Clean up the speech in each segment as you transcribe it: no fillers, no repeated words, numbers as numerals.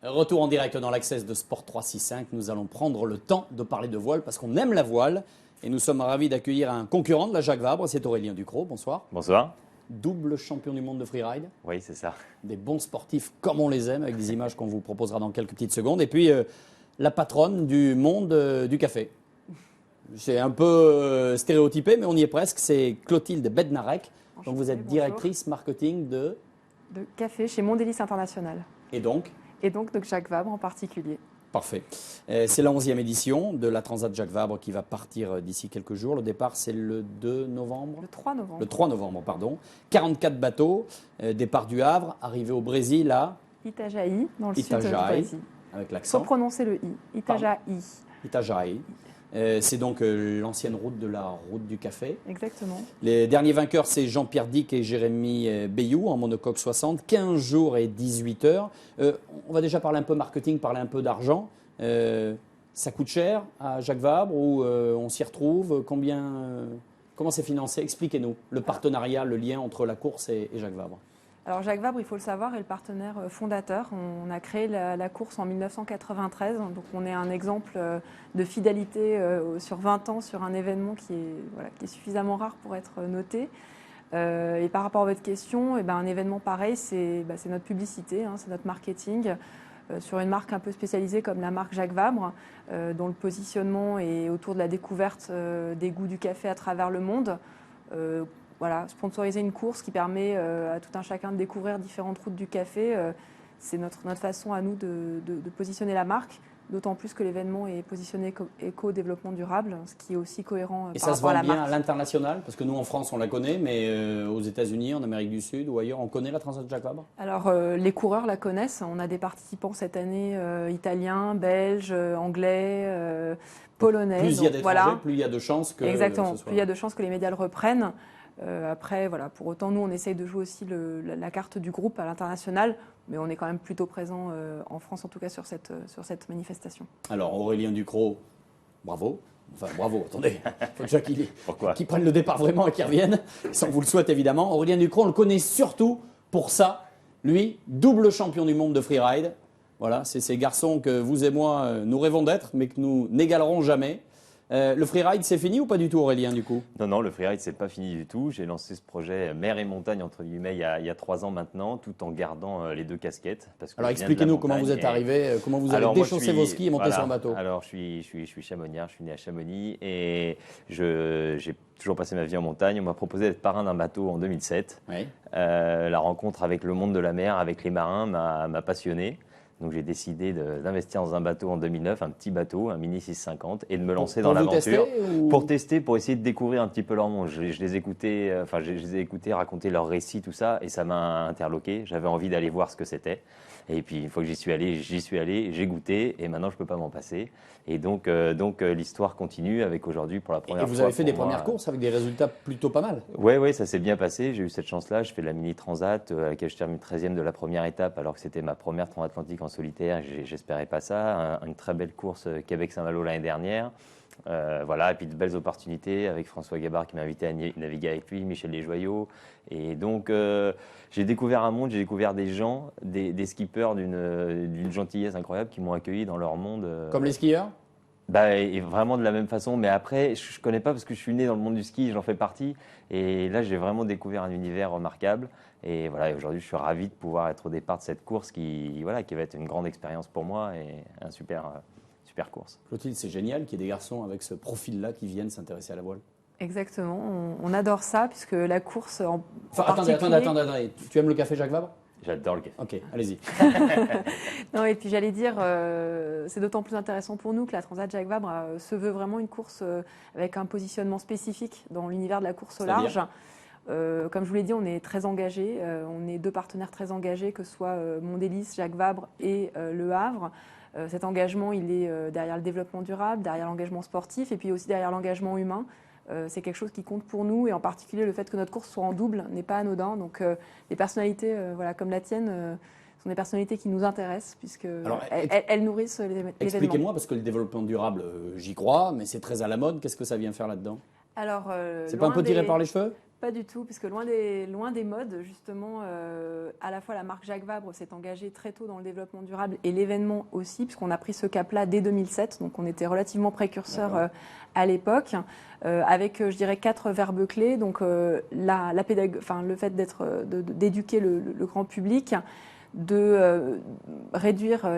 Retour en direct dans l'Access de Sport 365. Nous allons prendre le temps de parler de voile parce qu'on aime la voile. Et nous sommes ravis d'accueillir un concurrent de la Jacques Vabre, c'est Aurélien Ducrot. Bonsoir. Bonsoir. Double champion du monde de freeride. Oui, c'est ça. Des bons sportifs comme on les aime, avec des images qu'on vous proposera dans quelques petites secondes. Et puis, la patronne du monde du café. C'est un peu stéréotypé, mais on y est presque. C'est Clotilde Bednarek. Donc vous êtes directrice marketing de café chez Mondelis International. Et donc Jacques Vabre en particulier. Parfait. C'est la 11e édition de la Transat Jacques Vabre qui va partir d'ici quelques jours. Le départ, c'est le 2 novembre. Le 3 novembre. Le 3 novembre, pardon. 44 bateaux. Départ du Havre, arrivé au Brésil à Itajaí, dans le sud du Brésil. Avec l'accent. Faut prononcer le i. Itajaí. Itajaí. C'est donc l'ancienne route de la route du café. Exactement. Les derniers vainqueurs, c'est Jean-Pierre Dick et Jérémy Bayou en monocoque 60, 15 jours et 18 heures. On va déjà parler un peu marketing, parler un peu d'argent. Ça coûte cher à Jacques Vabre ou on s'y retrouve? Comment c'est financé? Expliquez-nous le partenariat, le lien entre la course et Jacques Vabre. Alors Jacques Vabre, il faut le savoir, est le partenaire fondateur. On a créé la course en 1993, donc on est un exemple de fidélité sur 20 ans sur un événement qui est suffisamment rare pour être noté. Et par rapport à votre question, un événement pareil, c'est notre publicité, c'est notre marketing. Sur une marque un peu spécialisée comme la marque Jacques Vabre, dont le positionnement est autour de la découverte des goûts du café à travers le monde. Sponsoriser une course qui permet à tout un chacun de découvrir différentes routes du café, c'est notre façon à nous de positionner la marque, d'autant plus que l'événement est positionné comme éco-développement durable, ce qui est aussi cohérent par rapport à la marque. Et ça se vend bien à l'international? Parce que nous, en France, on la connaît, mais aux États-Unis, en Amérique du Sud ou ailleurs, on connaît la Transat Jacques Vabre? Alors, les coureurs la connaissent. On a des participants cette année italiens, belges, anglais, polonais. Plus il y a d'étrangers, plus il y a de chances que Exactement, plus il y a de chances que les médias le reprennent. Après, pour autant, nous, on essaye de jouer aussi la carte du groupe à l'international, mais on est quand même plutôt présent en France, en tout cas sur cette manifestation. Alors, Aurélien Ducrot, bravo. Enfin, bravo, attendez, il faut déjà qu'il prenne le départ vraiment et qu'il revienne, sans vous le souhaite évidemment. Aurélien Ducrot, on le connaît surtout pour ça. Lui, double champion du monde de freeride. Voilà, c'est ces garçons que vous et moi, nous rêvons d'être, mais que nous n'égalerons jamais. Le freeride, c'est fini ou pas du tout, Aurélien, du coup? Non, le freeride, c'est pas fini du tout. J'ai lancé ce projet mer et montagne, entre guillemets, il y a 3 ans maintenant, tout en gardant les 2 casquettes. Parce que alors, expliquez-nous comment vous êtes arrivé, comment vous avez déchaussé vos skis et monté sur un bateau. Alors, je suis chamonnière, je suis né à Chamonix et j'ai toujours passé ma vie en montagne. On m'a proposé d'être parrain d'un bateau en 2007. Oui. La rencontre avec le monde de la mer, avec les marins, m'a passionné. Donc j'ai décidé d'investir dans un bateau en 2009, un petit bateau, un Mini 650, et de me lancer dans l'aventure. Pour tester, pour essayer de découvrir un petit peu leur monde. Je les ai écoutés raconter leurs récits, tout ça, et ça m'a interloqué. J'avais envie d'aller voir ce que c'était. Et puis une fois que j'y suis allé, j'ai goûté, et maintenant je ne peux pas m'en passer. Et donc l'histoire continue avec aujourd'hui pour la première fois. Et vous avez fait des premières courses avec des résultats plutôt pas mal. Oui, ça s'est bien passé. J'ai eu cette chance-là. Je fais la Mini Transat, à laquelle je termine 13e de la première étape, alors que c'était ma première transatlantique en solitaire. J'espérais pas ça. Une très belle course Québec-Saint-Malo l'année dernière. Et puis de belles opportunités avec François Gabard qui m'a invité à naviguer avec lui, Michel Desjoyaux. Et donc, j'ai découvert un monde, j'ai découvert des gens, des skippers d'une gentillesse incroyable qui m'ont accueilli dans leur monde. Comme les skieurs? Et vraiment de la même façon, mais après, je ne connais pas parce que je suis né dans le monde du ski, j'en fais partie. Et là, j'ai vraiment découvert un univers remarquable. Et aujourd'hui, je suis ravi de pouvoir être au départ de cette course qui va être une grande expérience pour moi et un super course. Clotilde, c'est génial qu'il y ait des garçons avec ce profil-là qui viennent s'intéresser à la voile. Exactement, on adore ça puisque la course Attendez, tu aimes le café Jacques Vabre? J'adore le café. Ok, allez-y. Non, et puis j'allais dire, c'est d'autant plus intéressant pour nous que la Transat Jacques Vabre se veut vraiment une course avec un positionnement spécifique dans l'univers de la course au large. Comme je vous l'ai dit, on est très engagés, on est 2 partenaires très engagés, que ce soit Mondelis, Jacques Vabre et Le Havre. Cet engagement, il est derrière le développement durable, derrière l'engagement sportif et puis aussi derrière l'engagement humain. C'est quelque chose qui compte pour nous et en particulier le fait que notre course soit en double n'est pas anodin. Donc des personnalités comme la tienne sont des personnalités qui nous intéressent puisque elles nourrissent l'événement. Expliquez-moi, parce que le développement durable, j'y crois, mais c'est très à la mode. Qu'est-ce que ça vient faire là-dedans? Alors, c'est pas un peu tiré par les cheveux? Pas du tout, puisque loin des modes, justement, à la fois la marque Jacques Vabre s'est engagée très tôt dans le développement durable et l'événement aussi, puisqu'on a pris ce cap-là dès 2007, donc on était relativement précurseurs à l'époque, avec, je dirais, 4 verbes clés, donc le fait d'éduquer le grand public, de réduire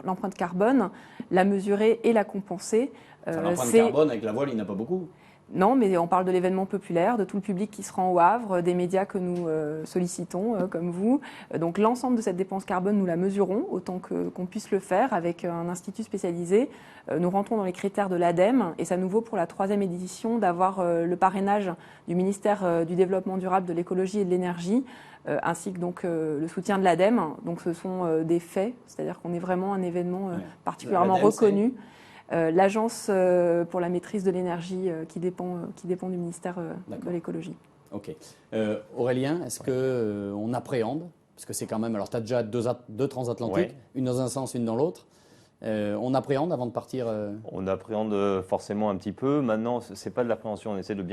l'empreinte carbone, la mesurer et la compenser. L'empreinte carbone avec la voile, il n'y en a pas beaucoup. Non, mais on parle de l'événement populaire, de tout le public qui se rend au Havre, des médias que nous sollicitons, comme vous. Donc l'ensemble de cette dépense carbone, nous la mesurons autant qu'on puisse le faire avec un institut spécialisé. Nous rentrons dans les critères de l'ADEME et ça nous vaut pour la 3e édition d'avoir le parrainage du ministère du Développement durable, de l'écologie et de l'énergie, ainsi que donc le soutien de l'ADEME. Donc ce sont des faits, c'est-à-dire qu'on est vraiment un événement particulièrement reconnu. L'agence pour la maîtrise de l'énergie qui dépend du ministère de l'écologie. Ok. Aurélien, est-ce qu'on appréhende, parce que c'est quand même, alors tu as déjà deux transatlantiques, une dans un sens, une dans l'autre, on appréhende avant de partir On appréhende forcément un petit peu. Maintenant, ce n'est pas de l'appréhension, on essaie de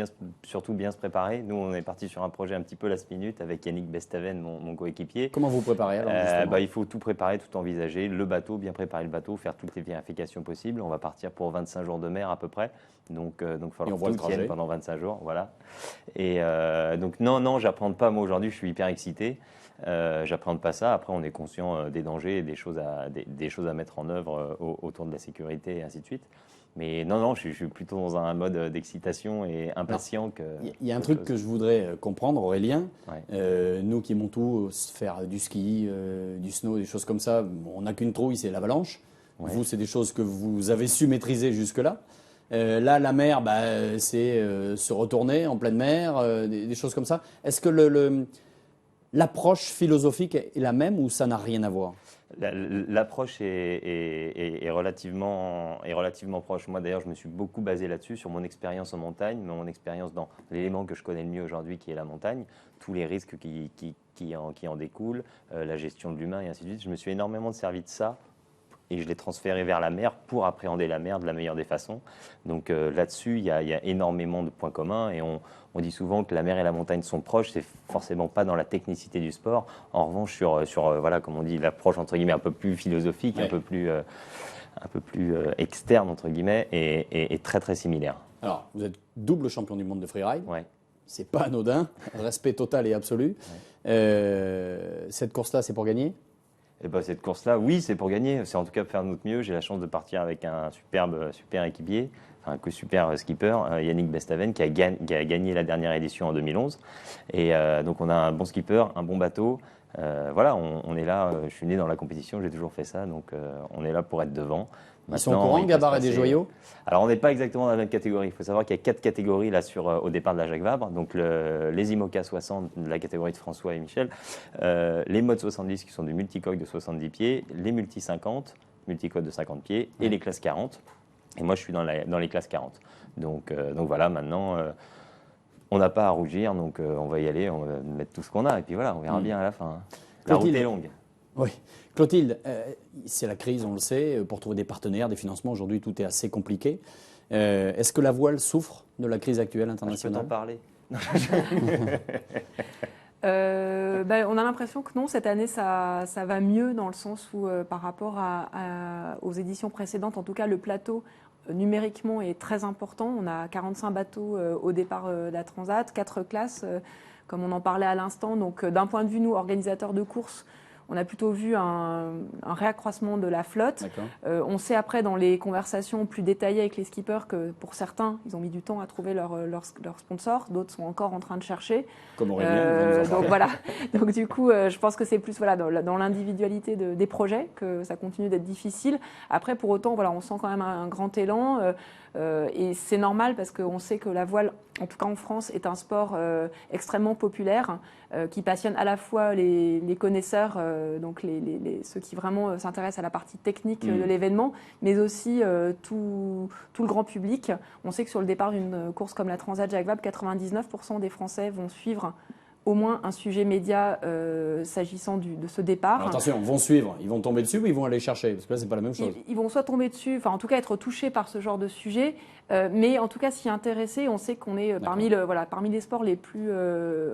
surtout bien se préparer. Nous, on est parti sur un projet un petit peu last minute avec Yannick Bestaven, mon coéquipier. Comment vous préparez alors il faut tout préparer, tout envisager. Le bateau, bien préparer le bateau, faire toutes les vérifications possibles. On va partir pour 25 jours de mer à peu près. Donc il va falloir que tout tienne pendant 25 jours. Voilà. Et donc non, j'appréhende pas. Moi, aujourd'hui, je suis hyper excité. J'appréhende pas ça. Après, on est conscient des dangers et des choses à mettre en œuvre autour de la sécurité et ainsi de suite. Mais non, je suis plutôt dans un mode d'excitation et impatient que. Il y a un truc que je voudrais comprendre, Aurélien. Nous qui aimons tous faire du ski, du snow, des choses comme ça, on n'a qu'une trouille, c'est l'avalanche. Vous, c'est des choses que vous avez su maîtriser jusque-là. Là, la mer, c'est se retourner en pleine mer, des choses comme ça. Est-ce que l'approche philosophique est la même ou ça n'a rien à voir ? L'approche est relativement proche. Moi, d'ailleurs, je me suis beaucoup basé là-dessus, sur mon expérience en montagne, mon expérience dans l'élément que je connais le mieux aujourd'hui, qui est la montagne, tous les risques qui en découlent, la gestion de l'humain et ainsi de suite. Je me suis énormément servi de ça et je l'ai transféré vers la mer pour appréhender la mer de la meilleure des façons. Donc là-dessus, il y a énormément de points communs et on dit souvent que la mer et la montagne sont proches. C'est forcément pas dans la technicité du sport. En revanche, sur voilà, comme on dit, l'approche entre guillemets un peu plus philosophique, un peu plus externe entre guillemets, et très très similaire. Alors, vous êtes double champion du monde de freeride. C'est pas anodin. Respect total et absolu. Cette course-là, c'est pour gagner ? Cette course-là, oui, c'est pour gagner. C'est en tout cas faire de notre mieux. J'ai la chance de partir avec un super équipier, un super skipper, Yannick Bestaven, qui a gagné la dernière édition en 2011. Et donc, on a un bon skipper, un bon bateau. Voilà, on est là. Je suis né dans la compétition, j'ai toujours fait ça. Donc, on est là pour être devant. Ils sont au courant, Gabar et des joyaux ? Alors, on n'est pas exactement dans la même catégorie. Il faut savoir qu'il y a 4 catégories là, au départ de la Jacques Vabre. Donc, les IMOCA 60, de la catégorie de François et Michel. Les modes 70, qui sont du multicoque de 70 pieds. Les multi 50, multicoque de 50 pieds. Et les classes 40. Et moi, je suis dans les classes 40. Donc voilà, maintenant, on n'a pas à rougir. Donc, on va y aller, on va mettre tout ce qu'on a. Et puis voilà, on verra bien à la fin. La route est longue. Oui. Clotilde, c'est la crise, on le sait. Pour trouver des partenaires, des financements, aujourd'hui, tout est assez compliqué. Est-ce que la voile souffre de la crise actuelle internationale ? Je peux t'en parler. On a l'impression que non, cette année, ça va mieux dans le sens où, par rapport aux éditions précédentes, en tout cas, le plateau numériquement est très important. On a 45 bateaux au départ de la Transat, 4 classes, comme on en parlait à l'instant. Donc, d'un point de vue, nous, organisateurs de courses, on a plutôt vu un réaccroissement de la flotte. On sait après dans les conversations plus détaillées avec les skippers que pour certains, ils ont mis du temps à trouver leur sponsor. D'autres sont encore en train de chercher. Comme Aurélien. Donc voilà. Donc du coup, je pense que c'est plus dans l'individualité des projets que ça continue d'être difficile. Après, pour autant, on sent quand même un grand élan. Et c'est normal parce qu'on sait que la voile, en tout cas en France, est un sport extrêmement populaire qui passionne à la fois les connaisseurs, donc ceux qui vraiment s'intéressent à la partie technique de l'événement, mais aussi tout le grand public. On sait que sur le départ d'une course comme la Transat Jacques Vabre, 99% des Français vont suivre au moins un sujet média s'agissant de ce départ. Alors attention, vont suivre, ils vont tomber dessus ou ils vont aller chercher? Parce que là, c'est pas la même chose. Ils vont soit tomber dessus, enfin en tout cas être touchés par ce genre de sujet, mais en tout cas s'y intéresser. On sait qu'on est parmi les sports les plus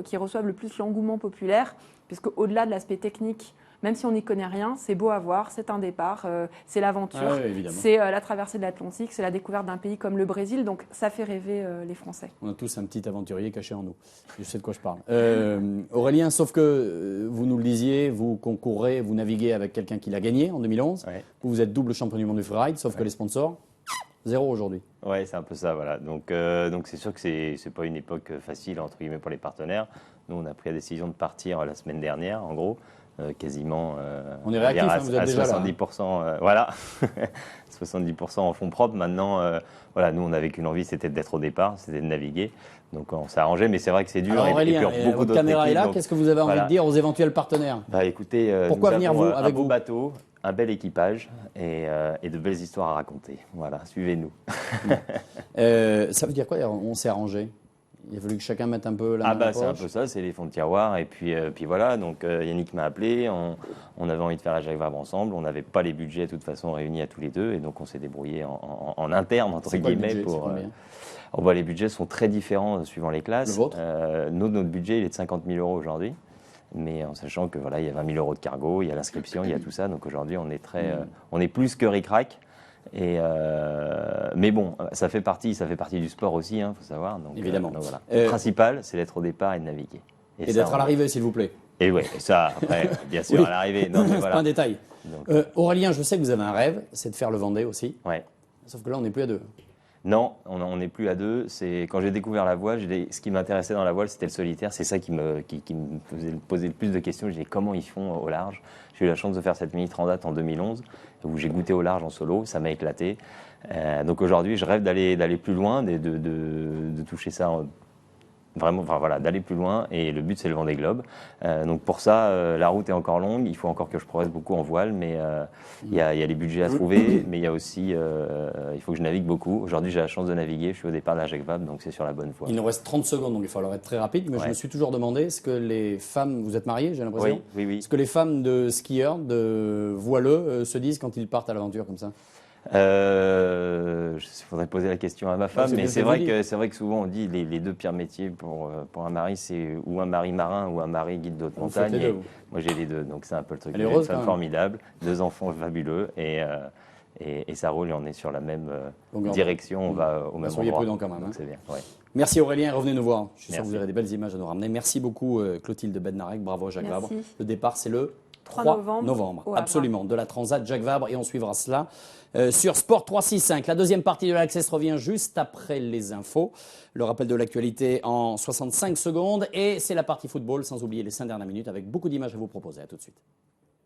qui reçoivent le plus l'engouement populaire, puisque au-delà de l'aspect technique, même si on n'y connaît rien, c'est beau à voir, c'est un départ, c'est l'aventure, c'est la traversée de l'Atlantique, c'est la découverte d'un pays comme le Brésil, donc ça fait rêver les Français. On a tous un petit aventurier caché en nous, je sais de quoi je parle. Aurélien, sauf que vous nous le disiez, vous concourez, vous naviguez avec quelqu'un qui l'a gagné en 2011, vous êtes double champion du monde du freeride, sauf que les sponsors, zéro aujourd'hui. Oui, c'est un peu ça, voilà. Donc c'est sûr que c'est pas une époque facile, entre guillemets, pour les partenaires. Nous, on a pris la décision de partir la semaine dernière, en gros. Quasiment on est réactif, à, vous êtes à déjà 70%, là. Voilà, 70% en fonds propres. Maintenant, voilà, nous on n'avait qu'une envie, c'était d'être au départ, c'était de naviguer. Donc on s'est arrangé, mais c'est vrai que c'est dur. Alors Aurélien, et puis, votre caméra est là. Qu'est-ce que vous avez envie de dire aux éventuels partenaires? Bah écoutez, pourquoi venir vous avec un beau bateau, un bel équipage et de belles histoires à raconter. Voilà, suivez-nous. Ça veut dire quoi? On s'est arrangé. Il a fallu que chacun mette un peu la main dans la poche. C'est un peu ça, c'est les fonds de tiroir. Et puis voilà, donc Yannick m'a appelé, on avait envie de faire la Jacques Vabre ensemble, on n'avait pas les budgets de toute façon réunis à tous les deux, et donc on s'est débrouillé en interne, entre guillemets. Les budgets sont très différents suivant les classes. Le vôtre notre budget, il est de 50 000 euros aujourd'hui, mais en sachant que voilà, il y a 20 000 euros de cargo, il y a l'inscription, il y a tout ça, donc aujourd'hui on est on est plus que ric-rac. Mais bon, ça fait partie du sport aussi, faut savoir. Donc, évidemment. Donc voilà. Le principal, c'est d'être au départ et de naviguer. Et d'être à l'arrivée, s'il vous plaît. Et oui, ça, après, bien sûr, à l'arrivée. C'est voilà. Pas un détail. Donc, Aurélien, je sais que vous avez un rêve, c'est de faire le Vendée aussi. Ouais. Sauf que là, on n'est plus à deux. Non, on n'est plus à deux. Quand j'ai découvert la voile, ce qui m'intéressait dans la voile, c'était le solitaire. C'est ça qui me faisait poser le plus de questions. Je disais comment ils font au large. J'ai eu la chance de faire cette mini transat en 2011, où j'ai goûté au large en solo. Ça m'a éclaté. Donc aujourd'hui, je rêve d'aller plus loin, de toucher ça. Vraiment, d'aller plus loin, et le but c'est le Vendée Globe. Donc pour ça, la route est encore longue, il faut encore que je progresse beaucoup en voile, mais il y a les budgets à trouver, mais il y a aussi, il faut que je navigue beaucoup. Aujourd'hui j'ai la chance de naviguer, je suis au départ de la Jacques Vabre, donc c'est sur la bonne voie. Il nous reste 30 secondes, donc il va falloir être très rapide, mais je me suis toujours demandé, est-ce que les femmes, vous êtes mariés, j'ai l'impression? Oui. Est-ce que les femmes de skieurs, de voileux, se disent quand ils partent à l'aventure comme ça? Il faudrait poser la question à ma femme, mais c'est vrai que souvent on dit les deux pires métiers pour un mari, c'est ou un mari marin ou un mari guide de haute montagne. Moi j'ai les deux, donc c'est un peu le truc. Elle est heureuse, une femme formidable, 2 enfants fabuleux, et ça roule, et on est sur la même direction, on va au même endroit. Soyez prudents quand même. Donc c'est bien. Ouais. Merci Aurélien, revenez nous voir. Je suis sûr que vous aurez des belles images à nous ramener. Merci beaucoup Clotilde Bednarek, bravo Jacques Vabre. Le départ c'est le 3 novembre. Absolument, de la Transat Jacques Vabre, et on suivra cela sur Sport 365. La deuxième partie de l'Access revient juste après les infos. Le rappel de l'actualité en 65 secondes, et c'est la partie football, sans oublier les 5 dernières minutes avec beaucoup d'images à vous proposer. À tout de suite.